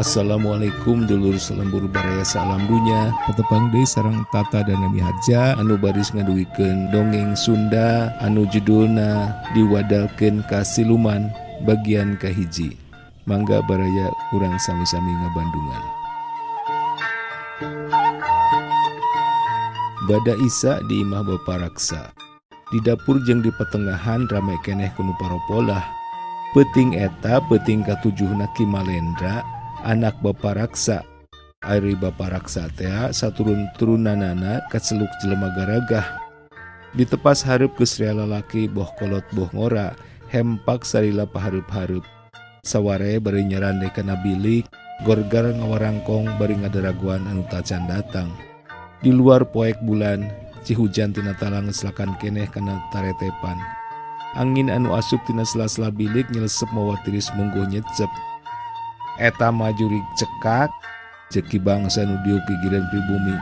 Assalamualaikum dulur selembur baraya salam dunya. Petepang deui sareng Tata dan Nami Harja anu baris ngaduikeun dongeng Sunda anu judulna Diwadalkeun ka Siluman bagian kahiji. Mangga baraya urang sami-sami ngabandungan. Bada Isa di imah Bapa Raksa. Di dapur jeung di petengahan rame keneh kunu paropolah. Peuting eta peuting katujuhna Ki Malendra anak Bapa Raksa. Ari Bapa Raksa teh saturun-turunanana kaceluk jelema garagah. Ditepas hareup geus rea lalaki boh kolot boh ngora, hempak sarila pahareup-hareup. Saware bari nyarande kana bilik, gorgar ngawarangkong bari ngadaraguan anu tacan datang. Di luar poek bulan, cihujan tina talang ngelakan keneh kana taretepan. Angin anu asup tina sela-sela bilik nyelesep mawa tiris mungguh nyecep. Eta majurig cekak, ceki bangsa nu diuk pigiran pribumi.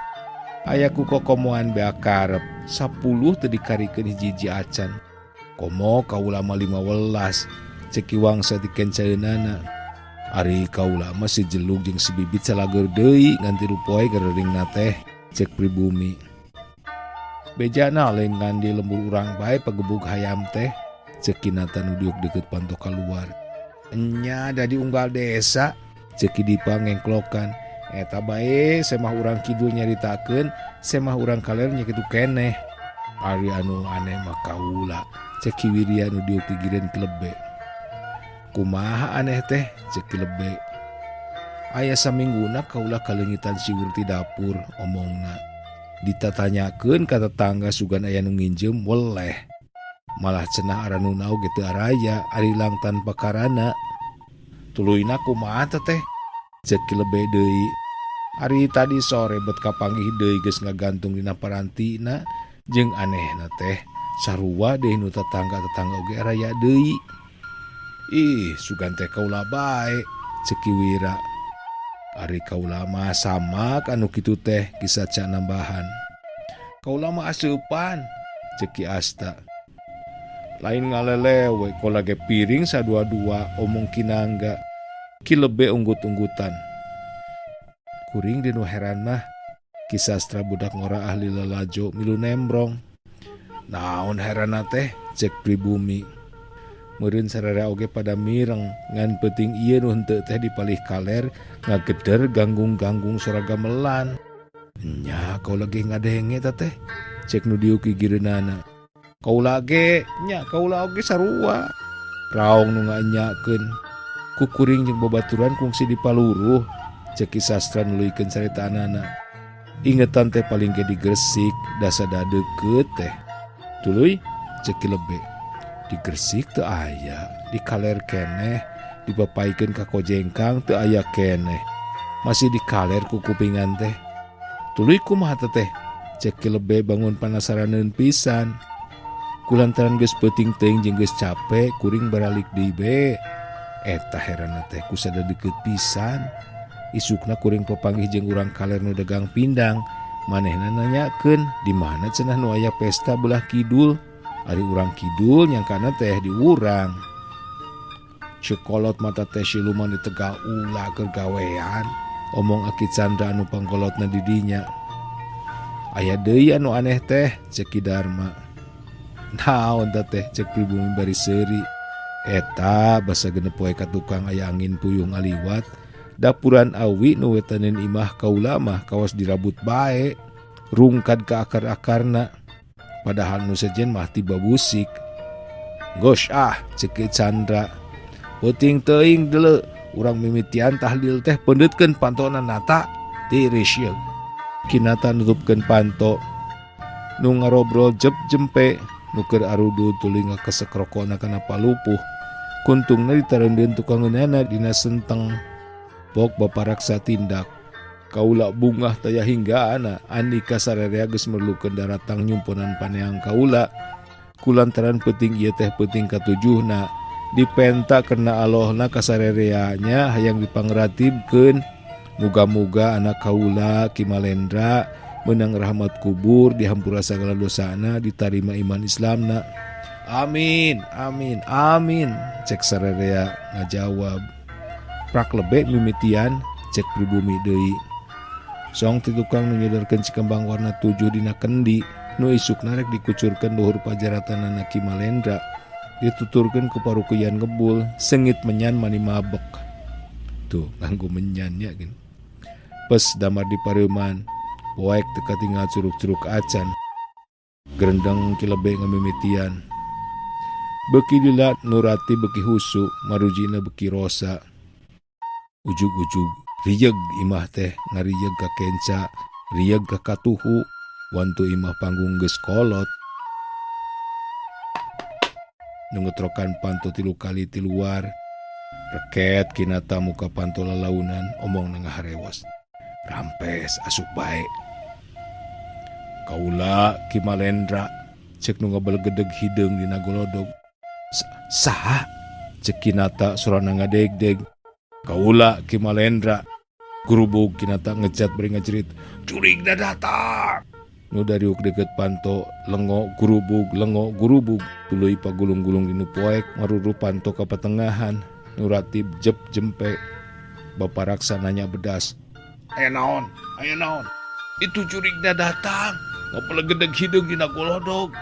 Ayaku kokomoan bea karep, 10 teu dikarikeun hiji-hiji acan. Komo kaula mah 15, ceki wangsa dikencaeunana. Ari kaula mah sijelug jeung si bibit salageur deui ngan tilu poe gareringna teh, cek pribumi. Bejana lain ngandi lembur urang bae pagebug hayam teh, ceki nata nu diuk deukeut panto kaluar. Enya da di unggal desa, ceki Dipa ngengklokan. Eta bae semah urang kidul nyaritakeun, semah urang kaler nya kitu keneh. Ari anu aneh mah kaula, ceki Wirya nu diuk pigireun kelebe. Kumaha aneh teh, ceki lebe. Aya samingguna kaula kalengitan siwur ti dapur, omongna. Ditatanyakeun ka tetangga sugan aya nu nginjem weleh. Malah cenah aranu naog teu araya ari lang tanpa karana. Tuluina kumaha teh? Ceki lebe deui. Ari tadi sore bet kapanggih deui geus ngagantung dina parantina jeung anehna teh sarua deui nu tetangga-tetangga oge araya deui. Ih, sugan teh kaula bae, ceki Wira. Ari kaula mah samak anu kitu teh kisah ca nambahan. Kaula mah aseupan, ceki Asta. Lain ngalelewe kola ge piring sadua-dua omong kinangga. Ki lebe unggut-unggutan. Kuring dinu heran mah kisah sastra budak ngora ahli lalajo milu nembrong. Naon herana teh, cek pribumi. Meureun sararea oge pada mireng ngan peuting ieu nu henteu teh dipalih kaler ngageder ganggung-ganggung sora gamelan. Nya kaula ge ngadenge ta teh, cek nu diuk gigireunana. Kaula ge nya kaula oge sarua. Raong nu ngaenyakeun. Ku kuring jeung babaturan kungsi dipaluruh, cek Ki Sastra nuluykeun caritaanana. Ingetan teh paling ge di Gresik, da sada deukeut teh. Tuluy, cek Ki Lebe. Di Gresik teu aya, di kaler keneh, dipapaikeun ka Kojengkang teu aya keneh. Masih di kaler ku kupingan teh. Tuluy kumaha teh? Cek Ki Lebe bangun panasaraneun pisan. Kulantaran geus peuting teuing jeung geus capek, kuring baralik deui be. Eta herana teh kusada deukeut pisan. Isukna kuring papanggih jeung urang kaler nu dagang pindang. Manehna nanyakeun, di mana cenah nu aya pesta belah kidul? Ari urang kidul nyangkana teh di urang. Cekolot mata teh siluman di Tegal ulah keur gawean, omong Aki Chandra anu panggolotna di dinya. Aya deui anu aneh teh, cek Ki Darma. Naon teh, cek pribumi bari seuri. Eta basa genep poe ka tukang aya angin puyung aliwat, dapuran awi nu wetaneun imah kaula mah kawas dirabut bae, rungkad ka akar-akarna. Padahal nu sejen mah tiba busik. Gos cek Ki Chandra. Peuting teuing deuleu, urang mimitian tahlil teh pendeutkeun pantona nata, tiris yeuh. Kinata nutupkeun panto. Nu ngarobrol jep-jempe, nu keur arudu tuluy ngakesek rokona kana palupuh. Kuntungna ditareundeun tukangeunana dina senteng. Pok Bapa Raksa tindak. Kaula bungah taya hinggaana andika sararea geus merlukeun daratang nyumpunan paneang kaula. Kulantaran peuting ieu teh peuting katujuhna. Dipenta karena Allahna ka sarereanya hayang dipangratibkeun. Muga-muga anak kaula Ki Malendra menang rahmat kubur, dihampura sagala dosana, ditarima iman Islamna. Amin, amin, amin, cek sararea ngajawab. Prak lebe mimitian, cek pribumi deui. Song ti tukang nu nyodarkeun cikembang warna 7 dina kendi nu isuk narek dikucurkeun luhur pajaratanana Ki Malendra. Dituturkeun ku parukuyan ngebul, sengit menyan mani mabek. Tuh, nganggo menyan ya kan. Pes damar di pareuman, poek teu katingal curug-curug acan. Gerendeng kilebe ngamimitian. Beki lila Nurati beki husu, marujina beki rosa. Ujug-ujug riyeg imah teh ngariyeg ka kenca, riyeg ka katuhu, wantu imah panggung geus kolot. Nu ngetrokan panto 3 kali ti luar, reket kinata muka panto lalaunan, omong na ngaharewas. Rampes asup bae. Kaula Ki Malendra, cek nu ngabalgedeg hideung dina golodog. Saha? Cek kinata surana ngadeg-deg. Kaula Ki Malendra, gurubug kinata ngejat beri ngajerit, curigna datang. Nu dariuk deket panto, lengo gurubug, tuluy pagulung-gulung dinu poek, maruru panto ka patengahan. Nurati jep jempe, Baparaksa nanya bedas, aya naon, itu curigna datang, ngapalegedeg hideung dina golodog.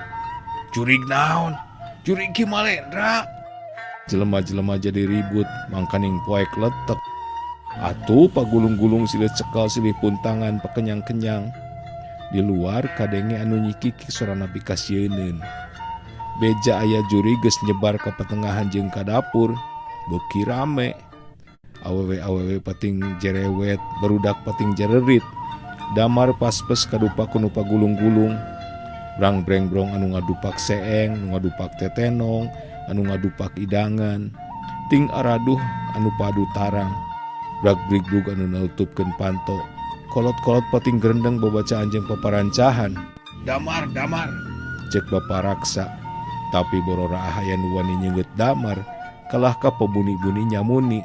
Curig naon? Curig Ki Malendra. Jelema-jelema jadi ribut, mangkaning poek letek. Atuh pagulung-gulung silih cekal silih puntangan pakenyang-kenyang. Di luar kadenge anu nyikiki sorana bikasieun. Beja aya juri geus nyebar ka patengahan jeung ka dapur, beuki rame. Awewe pating jerewet, barudak pating jererit. Damar paspes kadupa kunu pagulung-gulung. Brang-breng-brong anu ngadupak seeng, anu ngadupak tetenong, anu ngadupak idangan, ting araduh anu padu tarang, brag-brigrug anu nutupkeun panto, kolot-kolot pating gerendeng babacaan jeung paparancahan. Damar, cek Baparaksa, tapi borora ahayan wani nyeungeut damar, kalah ka pebuni-buni nyamuni.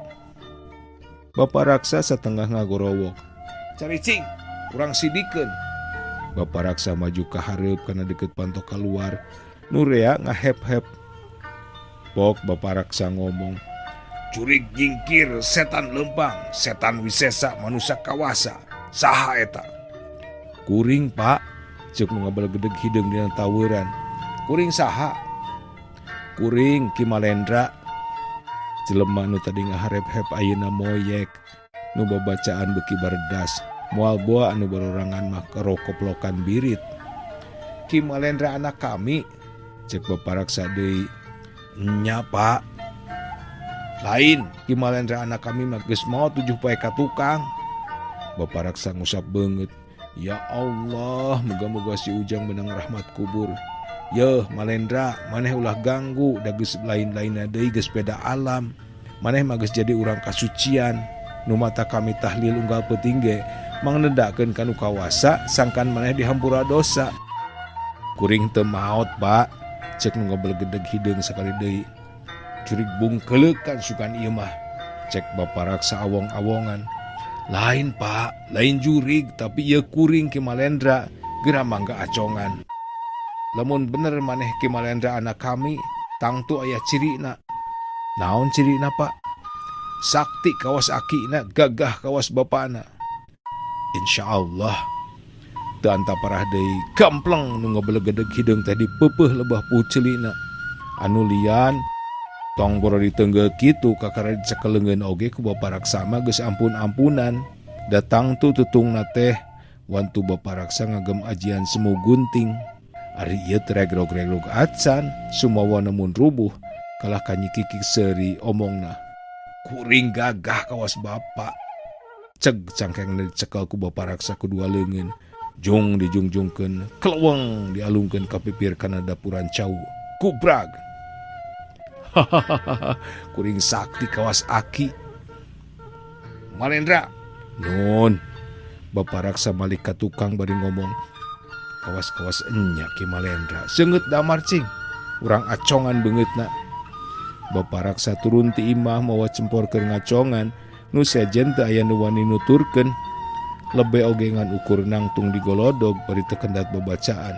Baparaksa satengah ngagorowok, caricing, urang sidikeun. Baparaksa maju ka hareup kana deket panto keluar, Nurea ngahep-hep. Pok Baparaksa ngomong, curig jingkir setan lempang, setan wisesa manusia kawasa, saha eta? Kuring pak, cek nu ngabalgedeg hideung dina taweuran. Kuring saha? Kuring Ki Malendra. Jelema nu tadi ngaharep-hep ayeuna moyek, nu babacaan beuki bardas, moal boa anu barorangan mah karokoplokan birit. Ki Malendra anak kami, cek Baparaksa deui. Nya pak, lain Ki Malendra anak kami mah geus mau 7 poe ka tukang. Baparaksa ngusap beungeut, ya Allah, moga-moga si Ujang menang rahmat kubur. Yeuh Malendra, maneh ulah ganggu, da geus lain-lainna deui geus beda alam. Maneh mah geus jadi urang kasucian. Nu mata kami tahlil unggal peuting ge mangnedakeun kanu kawasa, sangkan maneh dihampura dosa. Kuring teu maot pak, cek nu ngabalgedeg hideung sakali deui. Curig bungkeleukan sukan ieu mah, cek Baparaksa awong-awongan. Lain pak, lain jurig, tapi ieu kuring Ki Malendra, geura mangga acongan. Lamun bener maneh Ki Malendra anak kami, tangtu aya cirina. Naon cirina pak? Sakti kawas akina, gagah kawas bapana. Insyaallah. Teu anta parah deui, gampleng nu ngabalgedeg hideung teh dipeupeung lebah pucelina. Anu lian tong boro diteunggeu kitu kakara dicekeleungeun oge ku Baparaksa mah geus ampun-ampunan. Datang tu tutungna teh wantu Baparaksa ngagem ajian semu gunting. Ari ieu teh regrog-regrog acan, sumawa namun rubuh kalah ka nyikiki seuri omongna. Kuring gagah kawas bapa. Ceg cangkeng dicekel ku Baparaksa kedua leungeun. Jung dijungjungkeun, keleweng dialungkeun ka pipir kana dapuran cau. Kubrag. Hahaha, kuring sakti kawas aki. Malendra, nun. Baparaksa balik ka tukang bari ngomong, kawas-kawas enya Ki Malendra, seungeut damar cing, urang acongan beungeutna. Baparaksa turun ti imah mawa cemporkeun ngacongan, nu sejen teu aya nu wani nuturkeun. Lebe ogengan ukur nangtung digolodog bari teu kendat babacaan.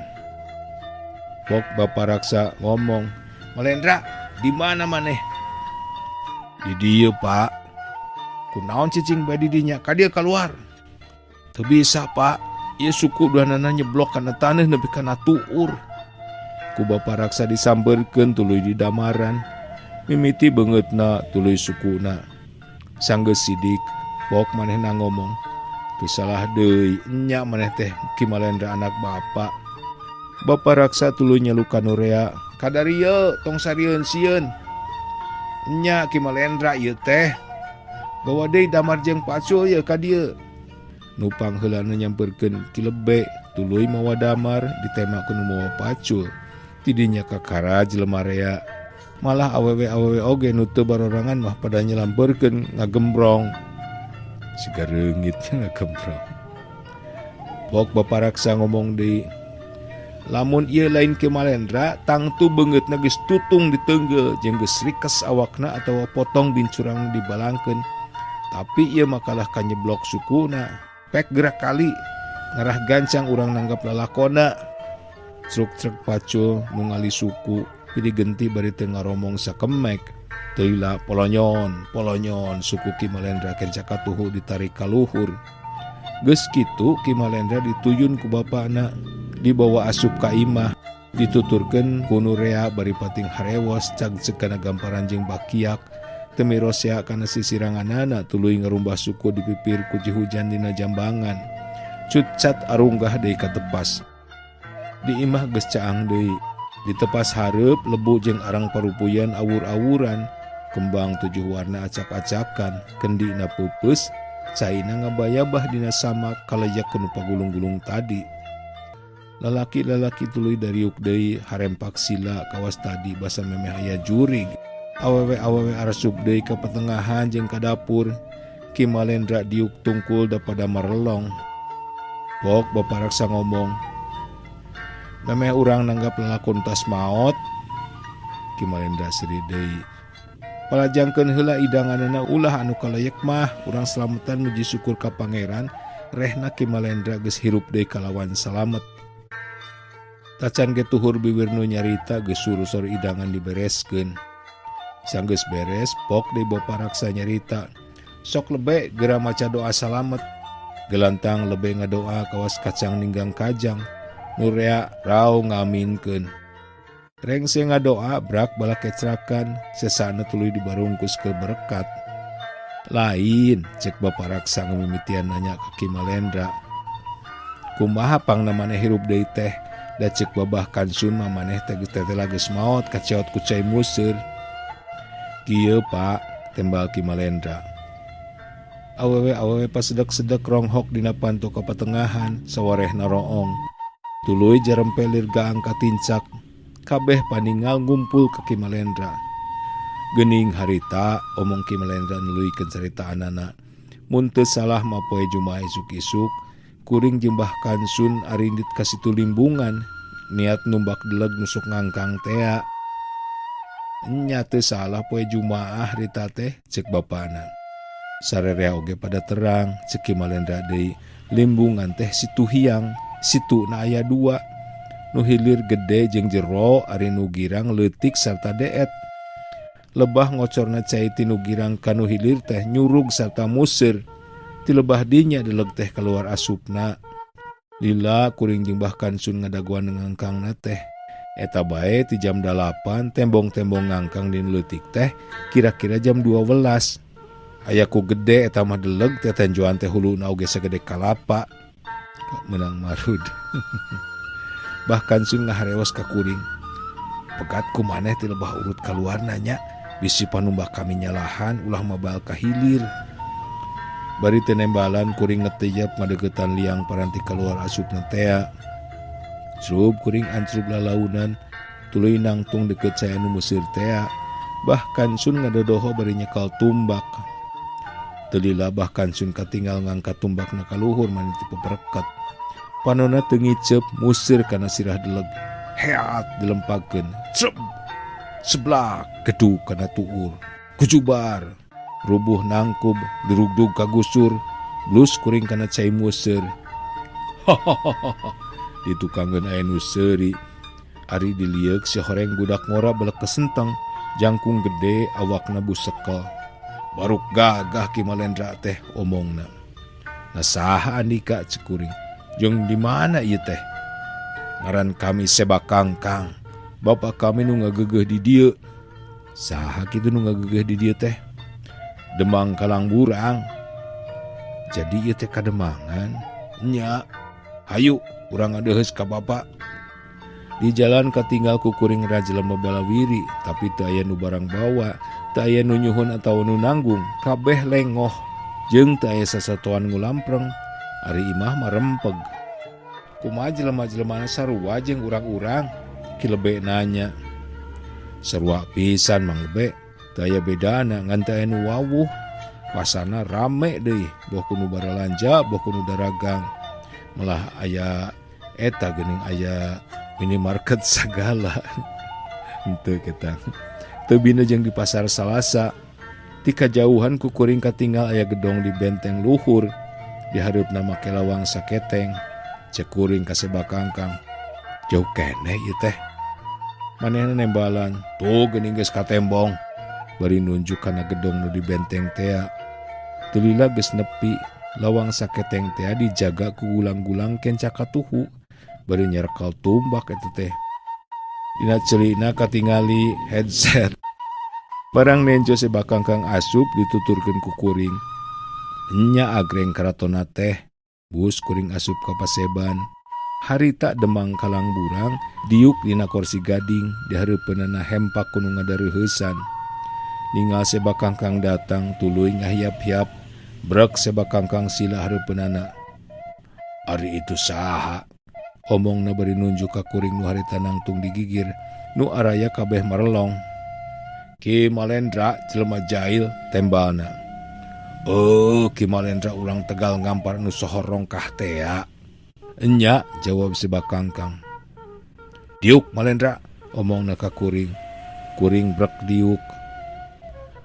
Pok Baparaksa ngomong, Malendra, di mana maneh? Di dieu pak. Kunaon cicing badi dinya, ka dia keluar. Teu bisa pak, ieu suku duanana nyeblok kana taneuh nepi kana tuur. Ku bapa raksa disamberkeun tuluy di damaran, mimiti beungeutna tuluy sukuna. Sanggeus sidik, pok manehna ngomong, teu salah deui, nya maneh teh Ki Malendra anak bapa. Bapa raksa tuluy nyelukan Nurea, kadarieu tong sarieun sieun. Nya Ki Malendra ieu teh. Bawa deui damar jeung pacul ye ka dieu. Nupang heulana nyamperkeun Ki Lebe, tuluy mawa damar ditemakeun mawa pacul. Tidinya kakara jelema rea. Malah awewe-awewe oge nu teu barorangan mah pada nyelampeurkeun ngagembrong. Siga reungitnya ngagembrong. Pok bapa raksa ngomong deui, lamun ieu lain Ki Malendra, tangtu beungeutna geus tutung di teunggeu jeung geus rikes awakna atawa potong bincurang dibalangkeun. Tapi ieu makalah kanyeblok sukuna. Pek gerak kali ngarah gancang urang nanggap lalakona. Cruk-cruk pacul nu ngali suku pidi genti bari teu ngaromong sakemek. Teuila polonyon suku Ki Malendra kenca katuhu ditarik ka luhur. Geus kitu Ki Malendra dituyun ku bapana, dibawa asup ka imah, dituturkeun ku Nurea bari pating harewos cagceg kana gamparan jeung bakiak. Temirosea kana sisiranganana tuluy ngarumbah suku dipipir ku Jihujan dina jambangan. Cutcat arunggah deui ka tepas. Di imah geus caang deui. Di tepas hareup lebu jeung arang parupuyan awur-awuran. Kembang 7 warna acak-acakan, kendina peupeus, caina ngabayabah dina samak kalayak kanu pagulung-gulung tadi. Lalaki-lalaki tuluy dariuk deui harempak sila kawas tadi basa memeh aya jurig. Awewe-awewe arasup deui ka patengahan jeung ka dapur. Ki Malendra diuk tungkul da pada marelong. Pok bapa raksa ngomong, memeh urang nanggap lalakon tas maot. Ki Malendra seri deui, palajangkeun heula idanganana ulah anu kalayak mah urang slametan muji syukur ka pangeran. Rehna Ki Malendra geus hirup deui kalawan salamet. Tacan ge tuhur bibir nu nyarita geus surusor idangan dibereskeun. Sanggeus beres, pok deui bapa raksa nyarita. Sok Lebe geura maca doa salamet. Gelantang Lebe ngadoa kawas kacang ninggang kajang. Nurea rau ngaminkeun. Rengse ngadoa brak bala kecrakan, sesana tuluy dibarungkus ke berkat. Lain, cek bapa raksa ngamimitian nanya ke Ki Malendra. Kumaha pangna maneh hirup deui teh? Da cek babah kansun mah maneh teh geus maot kaceot ku cai museur. Kieu pak, tembal Ki Malendra. Awewe-awewe pasedek-sedek ronghok dina panto ka patengahan, sawarehna roong. Tuluy jarempelir gaang katincak, kabeh paningal ngumpul ke Ki Malendra. Geuning harita, omong Ki Malendra nuluykeun caritaanana. Mun teu salah mah poe Jumaah isuk-isuk, kuring jeung Mbah Kansun arindit ka situ limbungan, niat numbak deleg nusuk ngangkang tea. Nya teu salah poe Jumaah rita teh, cek bapana. Sarerea oge pada terang, cek Ki Malendra deui, limbungan teh situ hiang, situ na aya 2. Nu hilir gede jeung jero ari nu girang leutik sarta deet. Lebah ngocorna cai ti nu girang ka nu hilir teh nyurug sarta museur. Ti lebah dinya deleg teh keluar asupna. Lila kuring jeung Mbah Kansun ngadaguan ngangkangna teh. Eta bae ti jam 8 tembong-tembong ngangkang din leutik teh kira-kira jam 12. Ayaku gede eta mah deleg teh tenjoan teh huluna oge sagede kalapa. Menang marud. Bahkan sun ngaharewas ka kuring. Pegat ku maneh ti lebah urut kaluar nanya, bisi panumbah kami nyalahan ulah mabal ka hilir. Bari teu nembalan kuring ngetejap ngadeuketan liang paranti keluar asupna tea. Srub kuring ancrub lalaunan, tuluy nangtung deket saya nu museur tea. Bahkan sun ngadodoho bari nyekal tumbak. Telila bahkan sun katinggal ngangkat tumbakna ka luhur maneh ti pepereket. Panonna teu ngicep museur kana sirah deleg. Heat dilempagkeun. Crep. Seblak gedug kana tuur. Kujubar. Rubuh nangkub dirugdug ka gusur. Blus kuring kana cai museur. Hahaha. Ditukangkeun aya nu seuri. Ari dilieuk si horeng budak ngora belek kesenteng. Jangkung gede awakna busekel. Baruk gagah Ki Malendra teh omongna. Nasaha Andika cek kuring. Jeung di mana ieu teh? Ngaran kami Sebakangkang. Bapak kami nu ngagegeh di dieu. Saha kitu nu ngagegeh di dieu teh? Demang Kalangburang. Jadi ieu teh kademangan. Nya. Hayu urang ngadeheus ka bapak. Di jalan katinggal ku kuring rajelema balawiri, tapi teu aya nu barang bawa, teu aya nu nyuhun atawa nu nanggung, kabeh lengoh. Jeung teu aya sasatoan ngulampreng. Ari imah mah rempeg. Kumaha jelema-jelema sarua jeung urang-urang? Ki Lebe nanya. Sarua pisan Mang Lebe, teu aya bedana ngan teu aya nu wawuh. Pasarna rame deui, boh kudu baralanja, boh kudu daragang. Malah aya eta geuning aya minimarket sagala. Henteu kita. Teu bina jeung di pasar Salasa. Ti kajauhan ku kuring katinggal aya gedong di benteng luhur. Di hareupna make lawang saketeng. Cek kuring ka Sebakangkang. Jauh keneh ieu teh. Manehna nembalan, tuh geuning geus katembong. Bari nunjuk kana gedong nu di benteng teh. Teu lila geus nepi. Lawang saketeng teh dijaga ku gulang-gulang kenca katuhu. Bari nyerekal tumbak eta teh. Dina ceulina katingali headset. Barang nenjo Sebakangkang asup dituturkeun ku kuring. Nya agreng karatona teh. Bus kuring asup ka Paseban. Harita Demang Kalangburang diuk dina kursi gading di hareupeunna hempak ku nu ngadareuheusan. Ningal Sebakangkang datang tuluy ngahiap-hiap. Brek Sebakangkang sila hareupeunana. Ari itu saha? Omongna bari nunjuk ka kuring nu harita nangtung digigir. Nu araya kabeh marelong. Ki Malendra jelema jail tembalna. Oh, Ki Malendra urang Tegal ngampar nu sohor rongkah teh ya. Enya, jawab Sebakangkang. Diuk Malendra, omongna ka kuring. Kuring brek diuk.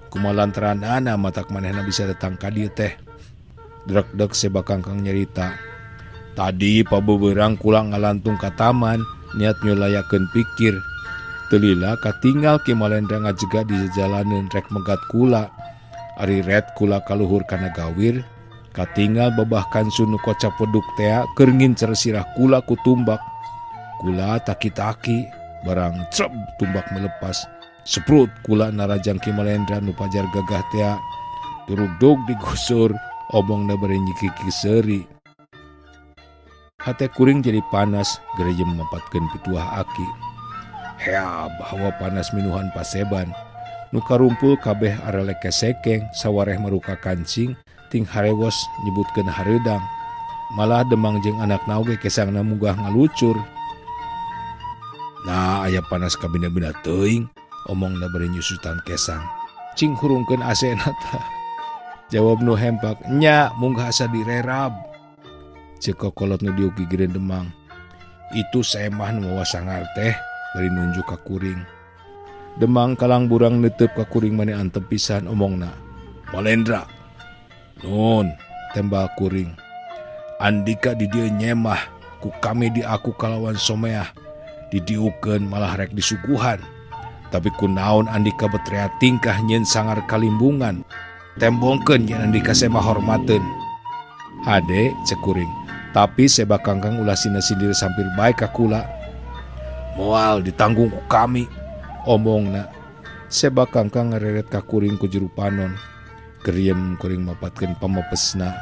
Kumalantaran ana matak manehna bisa datang ka dieu teh. Drek-dek Sebakangkang nyerita. Tadi pabeberang kula ngalantung ka taman, niat nyolayakeun pikir. Teu lila katinggal Ki Malendra ngajega di jalaneun rek megat kula. Ari red kula kaluhur kana gawir, katinggal babahkan sunu kocap peduk tea keur ngincer sirah kula ku tumbak. Kula taki-taki, barang crep tumbak melepas. Seprut kula narajang Ki Malendra nu pajar gagah tea. Durug-dug digusur, omongna bari nyikiki seuri. Hate kuring jadi panas, gerejem mempatkeun pituah aki. Hea bahwa panas minuhan Paseban. Nu karumpul kabeh arelek kesekeng, sawareh maruka kancing, ting harewos nyebutkeun hareudang. Malah Demang jeung anak naoge kesangna munggah ngalucur. Nah, aya panas ka bina-bina teuing, omongna bari nyusutan kesang. Cing hurungkeun asena tah. Jawab nu hempak, nya munggah asa direrab. Ceuk kokolot nu diuk gigireun Demang. Itu saya mah nu mawa sangar teh, bari nunjuk ka kuring. Demang Kalangburang neuteup ka kuring maneh antep pisan omongna. Malendra. Nun, tembal kuring. Andika di dieu nyemah, ku kami di aku kalawan someah. Didiukeun malah rek disuguhan. Tapi kunaon Andika betrea tingkah nyeun sangar kalimbungan. Tembongkeun yen Andika semah hormateun. Hade cek kuring. Tapi Sebakangkang ulah sina-sindir sampir bae ka kula. Moal ditanggung ku kami. Omongna. Sebakangkang ngareret ka kuring ku juru panon. Keriem kuring mapatkeun pamepesna.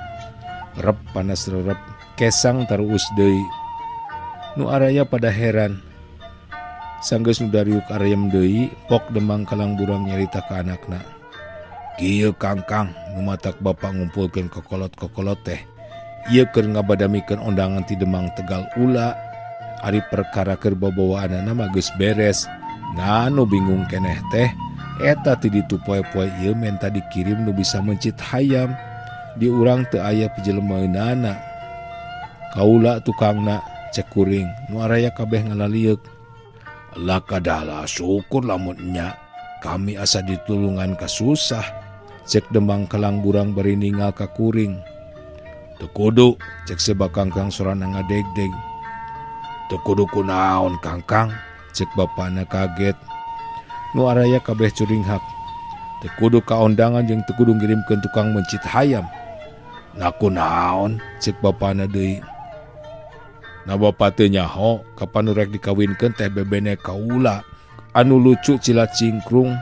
Rep panas rerep, kesang taruus deui. Nu araya pada heran. Sanggeus nu dariuk arayem deui, pok Demang Kalangburang nyarita ka anakna. Kieu Kangkang, nu matak bapa ngumpulkeun kokolot-kokolot teh. Ieu keur ngabadamikeun ondangan ti Demang Tegal ula. Ari perkara keur babawaanana mah geus beres. Nganu bingung keneh teh, eta ti ditu poe-poe ieu menta dikirim nu bisa mencit hayam. Di urang teu aya pijelemaeunana. Kaula tukangna, cek kuring, nu araya kabeh ngalalieuk. Lah kadala syukur lamun nya, kami asa ditulungan ka susah. Cek Demang Kalangburang bari ningal ka kuring. Teu kudu, cek Sebakangkang sorana ngadegdeg. Teu kudu kunaon Kangkang, cek bapana kaget. Nu araya kabeh curinghak. Teu kudu kaondangan jeung teu kudu ngirimkeun tukang mencit hayam. Na kunaon cek bapana deui. Na bapa teu nyaho kapan rek dikawinkeun teh bebene kaula anu lucu cila cingkrung.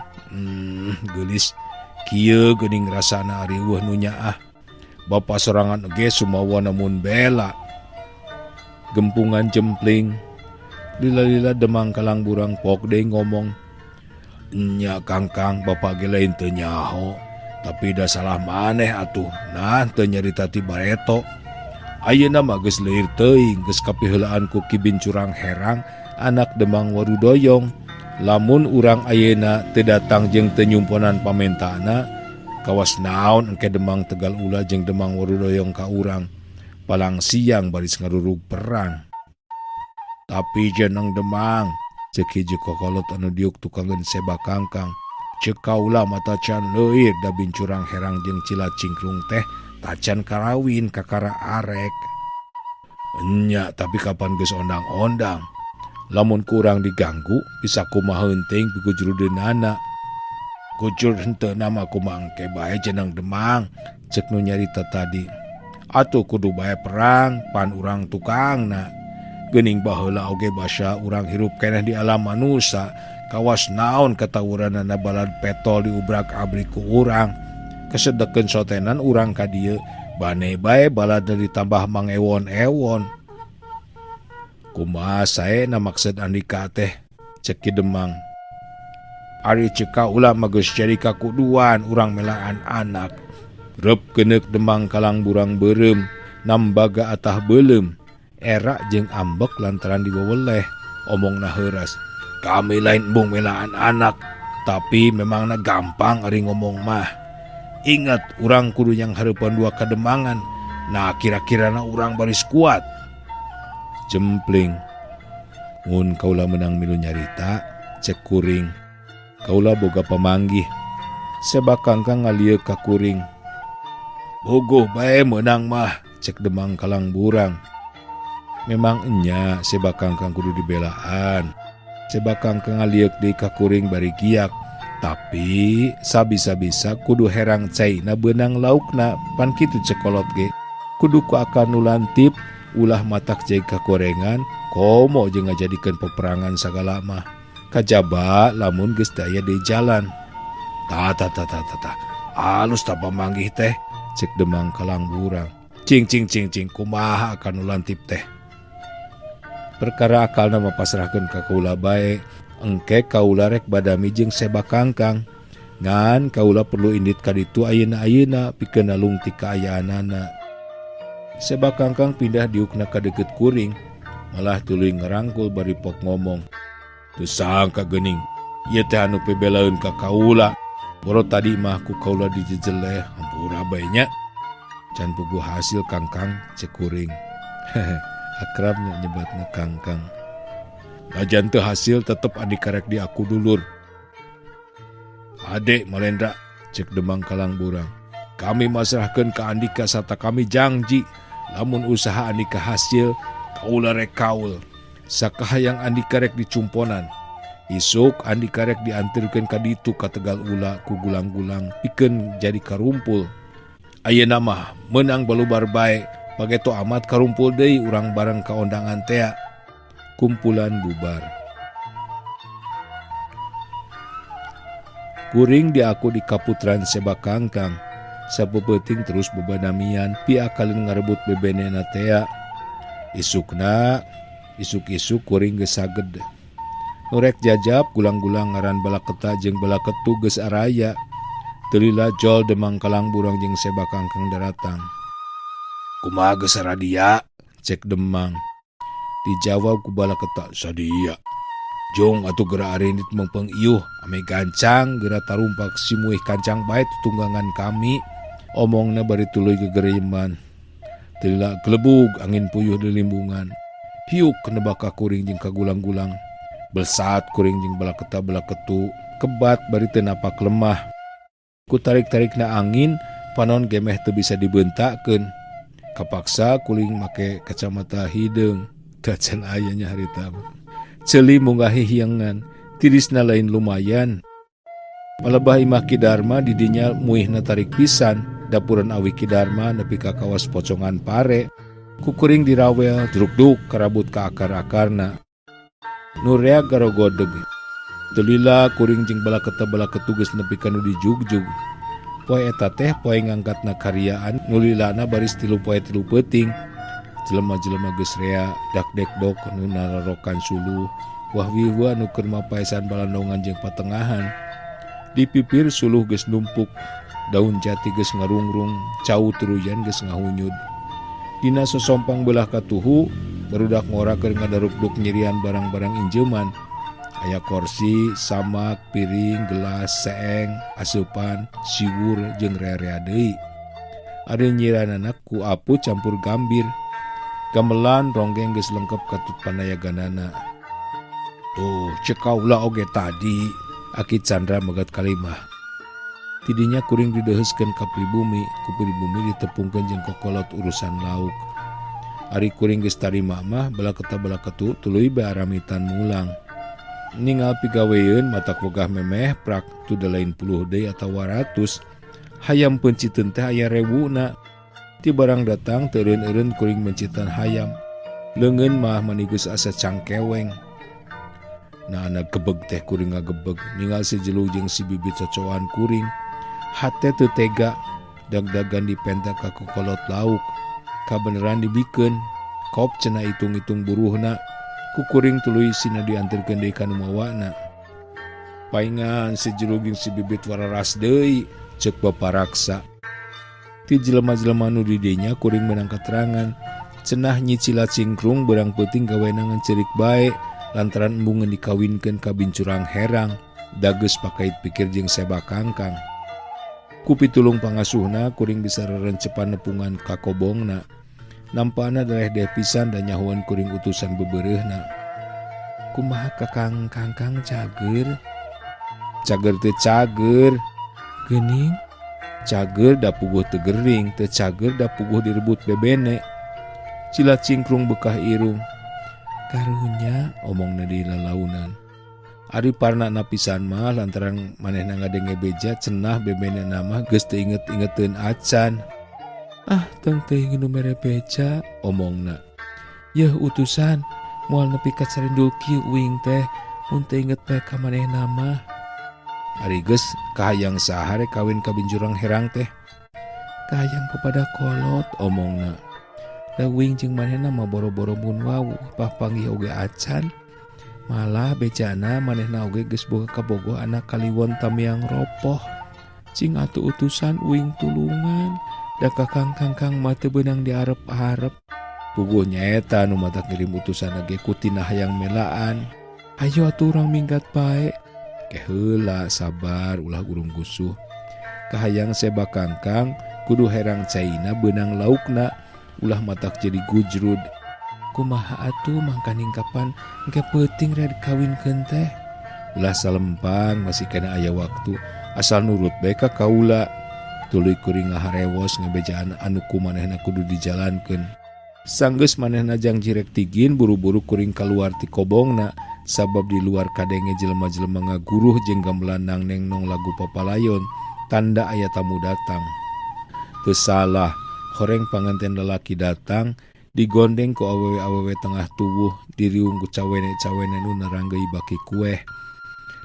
Geulis kieu geuning rasana ari eueuh nu nyaah. Bapa sorangan oge sumawa namun bela. Gempungan jempling. Lila-lila Demang Kalangburang pok deui ngomong. Nya Kangkang bapak ge lain teu nyaho, tapi da salah maneh atuh. Nah teu nyarita ti bareto. Ayeuna mah geus leuir teuing, geus kapiheulaan ku Ki Bincurang Herang anak Demang Warudoyong. Lamun urang ayeuna teu datang jeung teu nyumponan pamentana, kawas naon engke Demang Tegal Ula jeung Demang Warudoyong ka urang. Palang siang baris ngarurug perang. Tapi jeneng Demang, cek hiji kokolot anu diuk tukangeun Seba Kangkang. Cek kaula mata can leuir da Bincurang Herang jeung Cila Cingkrung teh tacan karawin kakara arek. Enya tapi kapan geus ondang-ondang. Lamun kurang diganggu bisa kumaha heunteng pigujrudeunana. Gujur henteuna mah kumaha engke bae jeneng Demang, cek nu nyarita tadi. Atuh kudu bae perang pan urang tukangna. Geuning baheula oge basa urang hirup keneh di alam manusia, kawas naon katawuranana balad petol diubrak-abrik ku urang. Kesedekeun sotenan urang ka dieu, bane bae balad ditambah mangewon-ewon. Kumaha saena maksud Andika teh, cek Ki Demang. Ari ceka ulah mah geus jadi kakuduan urang melaan anak. Rep geneuk Demang Kalangburang beureum, nambaga atah beulem. Era jeung ambek lantaran dibaweleh, omongna heuras. Kami lain embung melaan anak, tapi memangna gampang ari ngomong mah. Ingat, urang kudu yang hareupan dua kademangan. Nah kira-kirana urang baris kuat. Jempling. Mun kaula menang milu nyarita, cek kuring. Kaula boga pamanggih. Seba Kangkang ngalieu ka kuring. Bogoh bae menang mah, cek Demang Kalangburang. Memang enya Seba Kangkang kudu dibelaan. Seba Kangkang ngaliuk deui ka kuring bari giyak. Tapi sabisa-bisa kudu herang caina beunang laukna. Pan kitu cekolot ge. Kudu ku akan nulantip ulah matak cai ka gorengan. Komo jeung ngajadikeun peperangan sagala mah. Kajaba lamun geus daya di jalan. Ta. Alus ta pamanggih teh, cek Demang Kalangburang. Cing kumaha akan nulantip teh. Perkara akalna mapasrahkeun ka kaula bae, engke kaula rek badami jeung Seba Kangkang. Ngan kaula perlu indit ka ditu ayeuna-ayeuna pikeun nalung ti kaayaanana. Seba Kangkang pindah diukna ka deukeut kuring, malah tuluy ngerangkul bari pok ngomong. Teu sangka geuning, ieu teh anu pebelaeun ka kaula. Boro tadi mah ku kaula dijejeleh, hampura bae nya. Can puguh hasil Kangkang cek kuring. Akrabnya nyebatna Kangkang. Lajan teu hasil tetep Andika rek di aku dulur. Ade Malendra, cek Demang Kalangburang. Kami masrahkeun ka Andika sarta kami janji lamun usaha Andika hasil kaula rek kaul. Sakahayang Andika rek dicumponan. Isuk Andika rek diantirkeun ka ditu ka Tegal Ula ku gulang-gulang pikeun jadi karumpul. Ayeuna mah meunang balubar bae. Pageto amat karumpul deui urang bareng kaondangan tea. Kumpulan bubar. Kuring diaku di kaputran Seba Kangkang. Sabeuting terus bebanamian piakalin ngarebut bebenena tea. Isuk-isuk kuring geus saged. Nurek jajab gulang-gulang ngaran balaketa jeung balaketu geus araya. Telila jol Demang Kalangburang jeung Seba Kangkang daratang. Kumaha geus saradia, cek Demang. Dijawab ku balaketa, sadia. Jong atuh geura areunit mengpeung iuh ame gancang geura tarumpak simuih kancang bae tutunggangan kami. Omongna bari tuluy gegereyeman. Telila gelebug angin puyuh di limbungan. Hiuk kenebak ka kuring jeung kagulang-gulang. Belsat kuring jeung balaketa balaketu kebat bari teu napak lemah. Ku tarik-tarikna angin panon gemeh teu bisa dibeuntakeun. Kapaksa kuring make kacamata hideung. Dacan ayahnya harita. Ceuli munggah hiyangan, tirisna lain lumayan. Malebah imah Kidarma didinya muihna tarik pisan, dapuran awi Kidarma nepi ka kawas pocongan pare, kukuring dirawel druk-duk karabut ka akar-akarna. Nurea garogodeg, tulila kuring jeung bala ketu geus nepi ka nu dijugjug. Poe eta teh poe ngangkatna karyaan, nulilana baris 3 poe 3 peuting. Jelema-jelema geus rea dak-dekdok nu nararokan suluh, wah wiwa nu keur mapaesan balandongan jeung patengahan. Di pipir suluh geus numpuk, daun jati geus ngarungrung, cau turuyan geus ngahunyud. Dina sosompang belah katuhu, barudak ngora keur ngadaruk-duk nyirian barang-barang injeuman. Aya kursi, samak, piring, gelas, seeng, asupan, siwur, jeung rea-rea deui. Ari nyiranana ku apu campur gambir. Gamelan ronggeng geus lengkep katut panayaganana. Tuh, ceuk kaula oge tadi, Aki Chandra megat kalimah. Tidinya kuring dideheuskeun ka pribumi, ku pribumi ditepungkeun jeung kokolot urusan lauk. Ari kuring geus tarima mah bala ketu tuluy bae aramitan mulang. Ningal pigaweeun matak wegah memeh prak tu 80 deui atawa 100. Hayam penciteun teh aya 1000na. Ti barang datang teu eureun-eureun kuring mencitan hayam. Leungeun mah manigus asa cangkeweng. Nah anak gebeg teh kuring ngagebeg, ningal si jelug jeung si bibit cocoan kuring. Hate teu tega, dag-dagan dipentak ka kokolot lauk. Kabeneran dibikeun, kop cenah itung-itung buruhna, ku kuring tuluy sina dianterkeun deui ka nu mawana. Paingan si jelug jeung si bibit wararas deui, ceuk Baparaksa. Ti jelema-jelema nu di dinya kuring meunang katerangan, cenah Nyi Cila Cingkrung beurang peuting gawena ngancerik bae. Lantaran embungan dikawinkeun ka bincurang herang, dageus pakait pikir jeung seba kangkang. Ku pitulung pangasuhna kuring bisa rerencepan nepungan ka kobongna. Nampana daeh-daeh pisan da nyahoan kuring utusan bebeureuhna. Kumaha kakang kangkang cager? Cager teu cager. Geuning? Cager da puguh teu gering, teu cager da puguh direbut bebene. Cila Cingkrung bekah irung. Karunya omongna di lalaunan. Ari parna napisan mah lantaran manehna ngadenge beja cenah bebene nama geus teu inget-ingeteun acan. Ah tong teuing nu mere beja omongna. Yeuh utusan moal nepi ka carindul kieu uing teh mun teu inget bae ka manehna mah. Ari geus kahayang saha rek kawin ka binjurang herang teh? Kahayang kepada kolot omongna. Da uing jeung manehna mah boro-boro mun wau papanggih oge acan. Malah bejana manehna oge geus boga kabogoh anak kaliwon tamiang ropoh. Cing atuh utusan uing tulungan, da kakang-kangkang mah teu beunang diarep-arep. Puguh nyaeta nu mata ngirim utusan ge kutina hayang melaan. Ayo atuh urang minggat bae. Ke heula sabar ulah urung gusuh. Kahayang seba kangkang kudu herang caina beunang laukna. Ulah matak jadi gujrud. Kumaha atuh mangkaning kapan engke peuting rea dikawinkeun teh? Ulah salempang masih kena aya waktu, asal nurut bae ka kaula. Tuluy kuring ngaharewos ngabejaan anu kumanehna kudu dijalankeun. Sanggeus manehna janji rek tigin buru-buru kuring kaluar ti kobongna, sabab di luar kadenge jelema-jelema ngaguruh jeung gamelan nangnengnong lagu papalayon, tanda aya tamu datang. Teu salah. Horeng panganten lelaki datang, digondeng ku awewe-awewe tengah tubuh, diriung ku cawene-cawene nu naranggeuy baki kueh.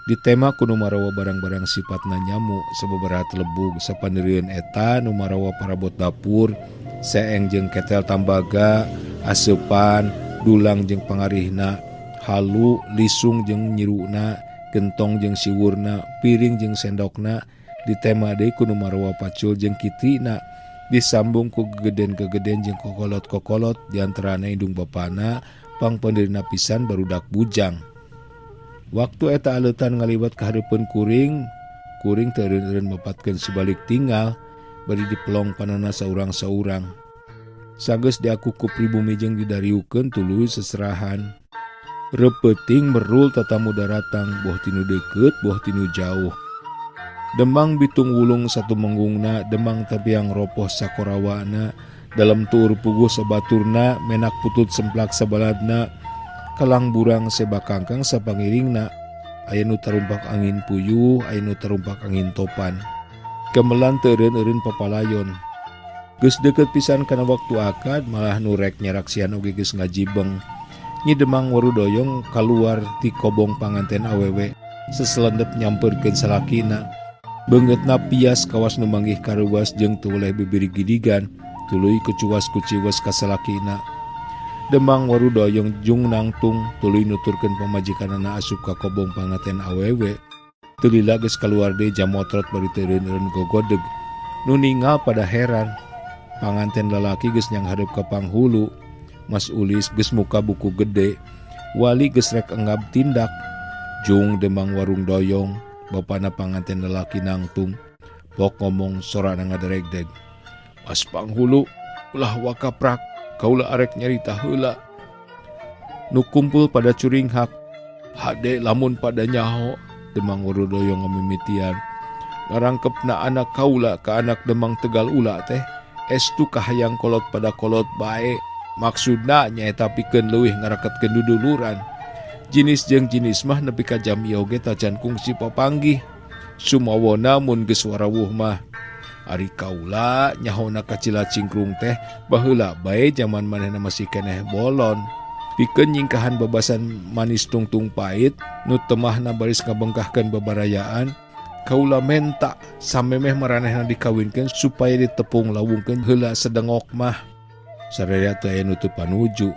Ditema ku nu marawa barang-barang sifatna nyamu, sababaraha telebug sapaneureun eta nu marawa parabot dapur, seeng jeung ketel tambaga, aseupan, dulang jeung pangarihna, halu, lisung jeung nyiruna, gentong jeung siwurna, piring jeung sendokna. Ditema deui ku nu marawa pacul jeung kitrina. Disambung ku gegeden-gegeden jeung kokolot-kokolot diantarana indung bapana pang penderina pisan barudak bujang. Waktu eta aleutan ngaliwat ka hareupeun kuring teu eureun-eureun mepatkeun sebalik tinggal bari dipelong panana saurang-saurang. Sageus diaku ku pribumi jeung didariukeun tuluy seserahan. Repeuting merul tatamu daratang boh tinu deukeut boh tinu jauh. Demang bitung wulung satu menggungna, demang tabiang ropoh sakorawana, dalam tuur puguh sabaturna, menak putut semplak sabaladna, kalang burang seba kangkang sapangiringna, aya nu tarumpak angin puyuh, aya nu tarumpak angin topan. Kemelan teureun-eureun papalayon. Geus deukeut pisan kana waktu akad malah nu rek nyaraksian oge geus ngajibeng. Nyi Demang Warudoyong kaluar ti kobong panganten awewe seselendep nyamperkeun salakina. Beungeutna pias kawas nu manggih karuwas jeung teu oleh bibiri gidigan, tuluy kucuwas kuciwas ka salakina. Demang Warudoyong jung nangtung tuluy nuturkeun pamajikanana asup ka kobong panganten awewe. Teu lila geus kaluar deui jamotrot bari teureun-eureun gogodeg. Nu ningal pada heran. Panganten lalaki geus nyanghareup ka panghulu. Mas Ulis geus muka buku gede, wali geus rek enggap tindak. Jung Demang Warudoyong, bapana panganten lelaki nangtung, pok ngomong sorana ngaderegdeg. Mas panghulu, ulah wakaprak, kaulah arek nyarita heula. Nu kumpul pada curing hak, hade lamun pada nyaho, Demang Warudoyong ngamimitian. Ngarangkepna anak kaula ka anak Demang Tegal Ula teh, estu kahayang kolot pada kolot bae. Maksudna nyaeta pikeun leuwih ngaraketkeun duduluran. Jinis jeung jinis mah nepi ka jam ieu ge tajan kungsi papanggih. Sumawona mun geus warawuh mah. Ari kaula nyahona ka Cilacingkrung teh baheula bae zaman manehna masih keneh bolon. Pikeun nyingkahan babasan manis tungtung pait nu temahna baris ngabengkahkeun babarayaan. Kaula menta samemeh maranehna dikawinkeun supaya ditepung lawungkeun heula sedengok mah. Sararea teu aya nutup panuju.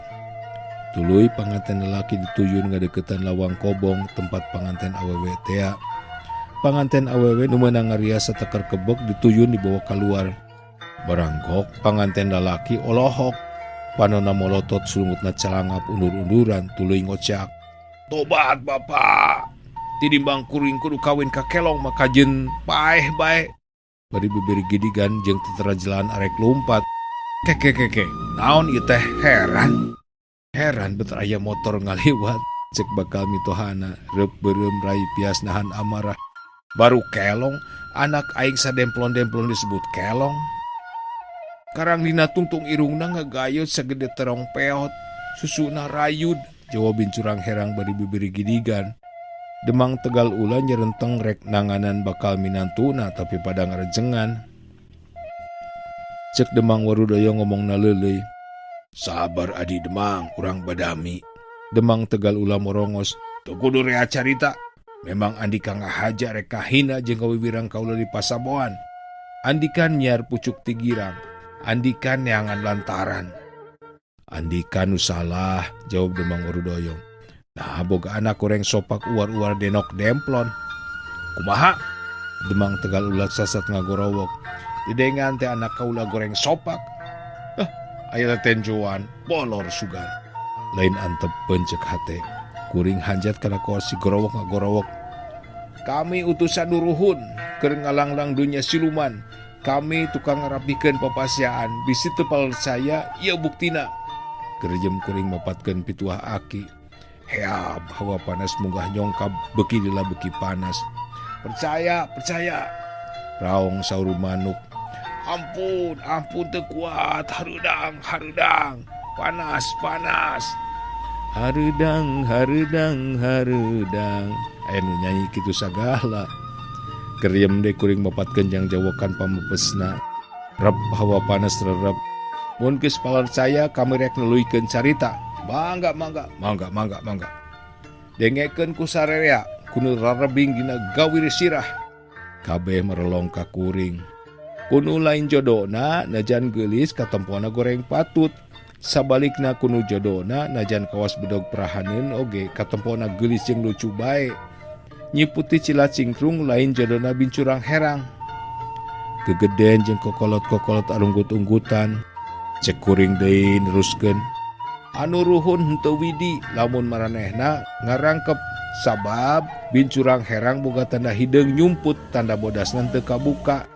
Tuluy panganten lelaki dituyun ngadeukeutan lawang kobong tempat panganten awewe tea. Panganten awewe nu meunang ngarias sateker kebek dituyun dibawa keluar. Baranggok panganten lalaki olohok. Panonna molotot sulungutna calangap undur-unduran tuluy ngocak. Tobat Bapak. Tinimbang kuring kudu kawin ka kelong maka jeun paeh bae. Bari bibiri gidigan jeung teterajelan arek lumpat. Keke, naon ieu teh heran bet aya motor ngaliwat, cek bakal mitohana, reup beureum rai pias nahan amarah. Baru kelong, anak aing sademplon-demplon disebut kelong. Karang dina tungtung irungna ngagayut sagede terong peot, susuna rayud, jawab bincurang herang bari bibiri gidigan. Demang Tegal Ula nyerenteng rek nanganan bakal minantuna tapi pada ngarejengan. Cek Demang Warudoyong ngomongna leuleuy. Sabar adi Demang, urang badami. Demang Tegal Ula morongos. Teu kudu rea carita. Memang Andika ngahaja rek kahina jeung kawiwirang kaula di Pasaboan. Andikan nyiar pucuk ti girang. Andikan neangan lantaran. Andika nu salah, jawab Demang Warudoyong. Nah, boga anak goreng sopak uar-uar denok demplon. Kumaha? Demang Tegal Ula sasat ngagorowok. Didengan teh anak kaula goreng sopak. Aya tenjoan bolor sugan. Lain antep pencek hate. Kuring hanjat kana kos si gorowok ngagorowok. Kami utusan nuruhun keur ngalanglang dunya siluman. Kami tukang ngarapikeun papasiaan. Bisi teu percaya ieu buktina. Kerjem kuring mapatkeun pituah aki. Heab hawa panas munggah nyongkab beuki lila beuki panas. Percaya. Raong saur manuk. Ampun teu kuat, harudang, panas. Harudang. Aya nu nyanyi kitu sagala. Keriem deui kuring mapatkeun jang jawokan pamepesna. Rep hawa panas rerep. Mun geus palarcaya kami rek neluykeun carita. Mangga. Dengekeun ku sarerea, kudu rarebing dina gawir sirah. Kabeh merelong ka kuring. Kunu lain jodona najan geulis katempona goreng patut. Sabalikna kunu jodona najan kawas bedog perahaneun oge katempona geulis jeung lucu bae. Nyi Putih Cilacingkrung lain jodona bincurang herang. Gegeden jeung kokolot-kokolot arunggut-unggutan. Cek kuring deui neruskeun. Anu ruhun henteu widi lamun maranehna ngarangkep sabab bincurang herang boga tanda hideung nyumput tanda bodasna teu kabuka.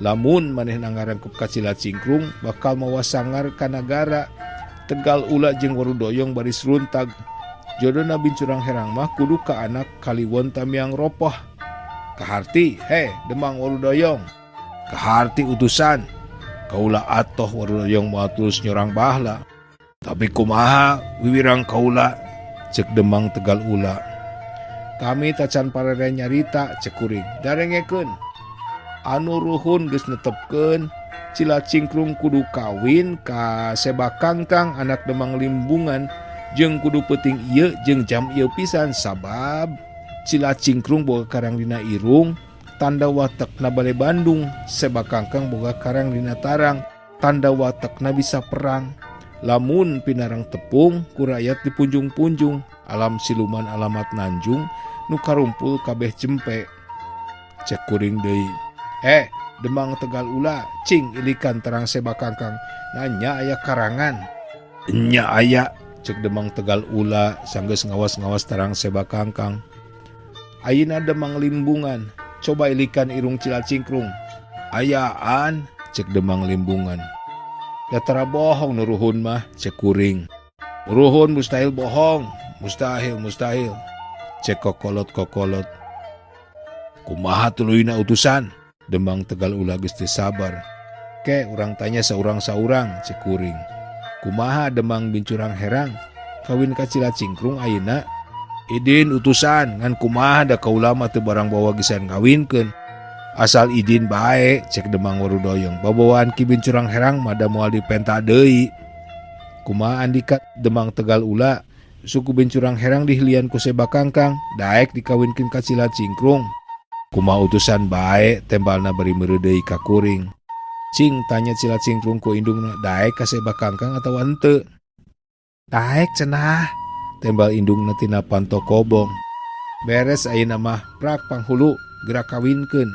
Lamun manehna ngarangkep ka Cilacingkrung bakal mawa sangar ka nagara. Tegal Ula jeung Warudoyong baris runtag. Jodona bincurang herang mah kudu ka anak Kaliwon Tamiang Ropoh. Kaharti, Demang Warudoyong. Kaharti utusan. Kaula atoh Warudoyong moal tulus nyorang bahla. Tapi kumaha wiwirang kaula, cek Demang Tegal Ula. Kami tacan parere nyarita cek kuring. Darengekeun. Anu ruhun geus netepkeun Cilacingkrung kudu kawin ka Sebakangkang anak Demang Limbungan jeung kudu peuting ieu jeung jam ieu pisan sabab Cilacingkrung boga karang dina irung tanda watekna bale Bandung. Sebakangkang boga karang dina tarang tanda watekna bisa perang. Lamun pinarang tepung ku rakyat dipunjung-punjung alam siluman alamat nanjung nu karumpul kabeh cempe. Cek kuring deui. Demang Tegal Ula cing ilikan terang Sebakangkang nanya aya karangan. Nya aya cek Demang Tegal Ula sanggeus ngawas-ngawas terang Sebakangkang. Ayeuna Demang Limbungan coba ilikan irung Cilacingkrung. Ayaan cek Demang Limbungan. Datara bohong nuruhun mah cek kuring. Nuruhun mustahil bohong, mustahil cek kokolot. Kumaha tuluina utusan? Demang Tegal Ula geus teu sabar. Ke urang tanya saurang-saurang cek kuring. Kumaha Demang Bincurang Herang kawin ka Cilacingkrung ayeuna? Idin utusan ngan kumaha da kaula mah teu barang bawa gesan kawinkeun. Asal idin bae cek Demang Warudoyong. Babawaan Ki Bincurang Herang mah da moal dipenta deui. Kumaha andika Demang Tegal Ula suku Bincurang Herang dihilian ku Sebakangkang daek dikawinkeun ka Cilacingkrung. Kumaha utusan bae tembalna bari meureuh deui ka kuring. Cing tanya Cilacingkrung ku indungna daek ka Sebakangkang atawa henteu. Daek cenah tembal indungna tina panto kobong. Beres ayeuna mah prak panghulu gerak kawinkeun.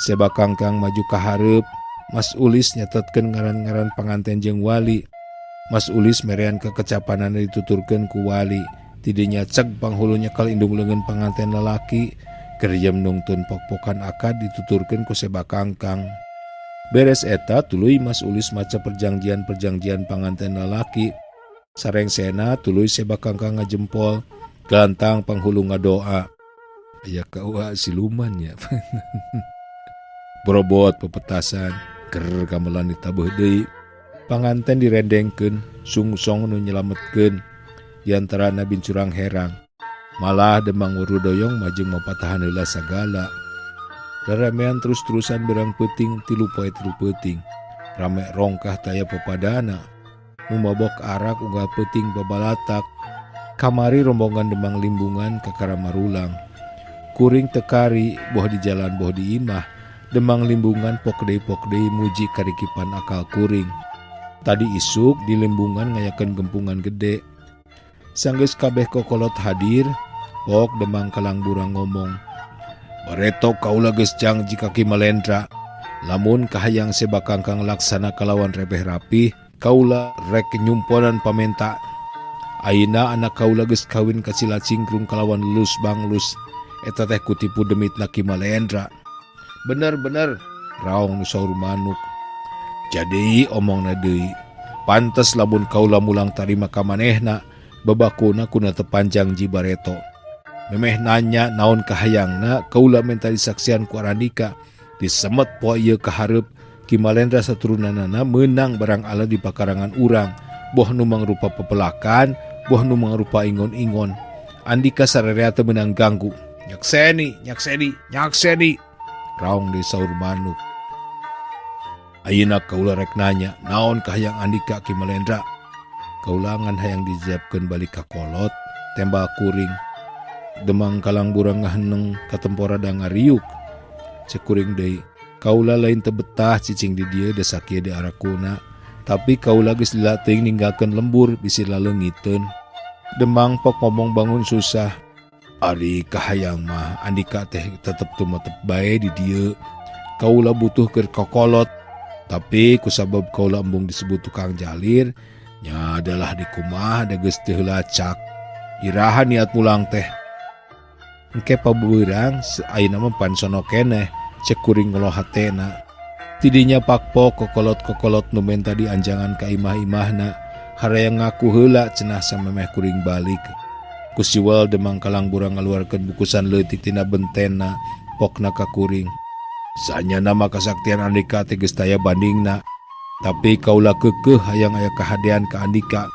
Sebakangkang maju ka hareup. Mas Ulis nyatetkeun ngaran-ngaran panganten jeung wali. Mas Ulis merean kekecapanan dituturkeun ku wali. Tidinya ceg panghulu nyekel indung leungeun panganten lalaki. Kerjem nungtun pok-pokan akad dituturkeun ku Sebakangkang. Beres eta tuluy Mas Ulis maca perjanjian panganten lalaki. Sareng sena tuluy Sebakangkang ngajempol. Galantang panghulu ngadoa. Aya kaua siluman nya. Borobot pepetasan ker gamelan ditabeuh deui. Panganten direndengkeun, sungsong nu nyelametkeun diantarana Bincurang Herang. Malah Demang Warudoyong majeng mapatahan heula sagala. Daramean terus-terusan berang peuting 3 poe 3 peuting. Rame rongkah taya pepadana. Nu mabok arak unggal peuting babalatak. Kamari rombongan Demang Limbungan ka Karamarulang. Kuring tekari boh di jalan boh di imah. Demang Limbungan pokdei muji karikipan akal kuring. Tadi isuk di Limbungan ngayakeun gempungan gede. Sanggeus kabeh kokolot hadir, pok Demang Kalangburang ngomong. Bareto kaula geus janji ka Ki Malendra. Lamun kahayang Sebakangkang laksana kalawan rebeh rapih, kaula rek nyumponan pamenta. Ayeuna anak kaula geus kawin ka Cilacingkrung kalawan lulus banglus. Eta teh kutipu demitna Ki Malendra. Bener, raong nu saur manuk. Jadi omongna deui, pantes lamun kaula mulang tarima ka manehna, babakuna kuna tepanjang ji Bareto. Memeh nanya naon kahayangna kaula minta disaksian ku Arandika. Disemet poe ieu ka hareup Ki Malendra saturunanana meunang barang ala di pakarangan urang, boh nu mangrupa pepelakan, boh nu mangrupa ingon-ingon. Andika sarerea teu meunang ganggu. Nyakseni. Raong di saur manuk. Ayeuna kaula rek nanya, naon kahayang Andika Ki Malendra? Kaula ngan hayang dijawabkeun balik ka kolot, tembal kuring. Demang Kalangburang ngaheneng katempora da ngariuk. Cek kuring deui, kaula lain teu betah cicing di dieu desa kieu di arakuna, tapi kaula geus lila teuing ninggalkeun lembur bisi laleungiteun. Demang pok ngomong bangun susah. Ari kahayang mah Andika teh tetep tumetep bae di dieu. Kaula butuh keur kokolot, tapi kusabab kaula embung disebut tukang jalir, nya adalah di kumaha da geus teu heula cak. Iraha niat mulang teh. Engke pabeurang ayeuna mah pan sono keneh, cek kuring ngeloh hatena. Tidinya pakpok kokolot-kokolot nu menta dianjangan ka imah-imahna, harayang ngaku heula cenah samemeh kuring balik. Kusiwal Demang Kalangburang ngaluarkeun bukusan leutik tina bentena, pokna ka kuring. Sanyana mah kasaktian Andika teh geus taya bandingna, tapi kaula keukeuh hayang aya kahadean ka Andika.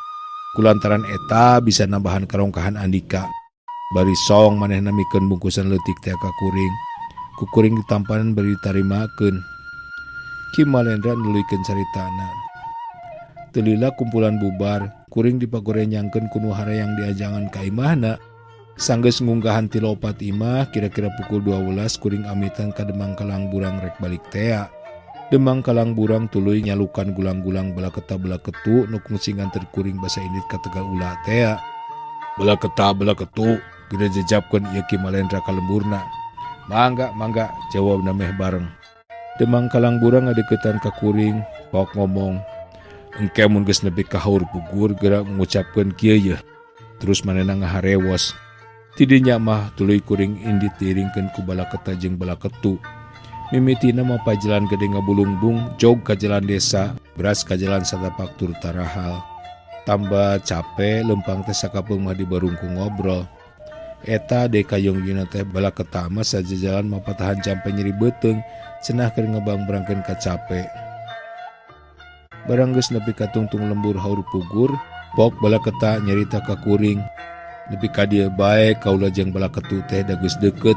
Kulantaran eta bisa nambahan karongkahan Andika. Bari song manehna mikeun bungkusan leutik teh ka kuring. Ku kuring ditampanan bari ditarimakeun. Ki Malendra nuluykeun caritana. Teu lila kumpulan bubar, kuring dipagorenyangkeun ku nu harayang diajangan ka imahna. Sanggeus ngunggahan ti lopat imah kira-kira pukul 12 kuring amitan ka Demang Kalangburang rek balik tea. Demang Kalangburang tuluy nyalukan gulang-gulang bala ketu nu kungsingan terkuring basa Indit ka Tegal ulah tea. Bala ketu geus jejabkeun ieu Ki Malendra ka lemburna. Mangga jawab nameh bareng. Demang Kalangburang ngadeuketan ka kuring, pok ngomong, engke mun geus nepi ka haur pugur geura ngucapkeun kieu yeuh. Terus manehna ngaharewos. Ti dinya mah tuluy kuring Indit diiringkeun ku bala keta jeung bala ketu. Mimitina mah pajalan gede ngabulungbung, jog ka jalan desa, beras ka jalan satapak tur tarahal. Tambah capek lempang teh sakapeung mah dibarungku ngobrol. Eta dek kayong teh bala keta mah sajajalan mah patahan jampe nyeri beuteung, cenah keur ngebang-berangkeun ka capek. Barang geus nepi ka tungtung lembur haur pugur, pok bala keta nyarita ka kuring. Nepi ka dieu bae kaula jeung bala ketu teh da geus deukeut.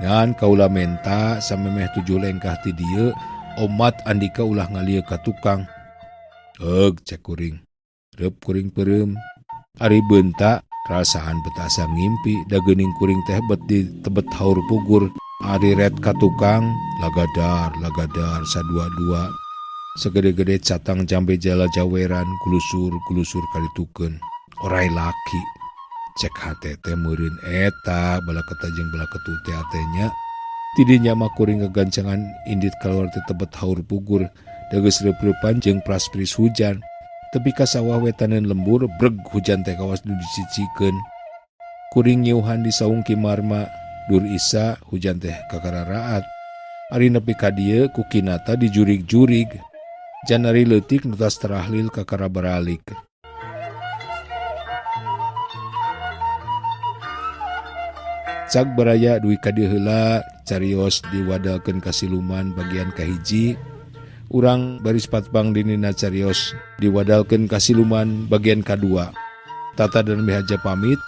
Ngan kaula menta samemeh 7 lengkah ti dieu, Omat Andika ulah ngalieu ka tukang. Eug cek kuring. Reup kuring peureum. Ari beunta rasaan betasa ngimpi da geuning kuring teh bet di tebet haur pugur. Ari ret ka tukang lagadar sadua-dua. Segede-gede catang jambe jala jaweran gulusur kalitukeun. Orai laki. Cek hate teh meureun eta bala keta jeung bala ketu teh atenya. Tidinya mah kuring ngagancangan Indit kaluar teh tebet haur pugur. Da geus reup-reupan jeung pras-pris hujan. Tepi ka sawah wetaneun lembur breg hujan teh kawas nu dicicikeun. Kuring nyiuhan di saung Ki Marma. Dur isa hujan teh kakararaat. Ari nepi ka dieu ku kinata dijurig-jurig. Janari leutik nu tas terahlil kakara baralik. Cak baraya duwi ka dieu heula carios diwadalkeun ka siluman bagian kahiji. Urang baris patbang dinina carios diwadalkeun ka siluman bagian kadua. Tata dan Mihaja pamit.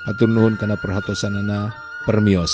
Hatur nuhun kana perhatosanana. Permios.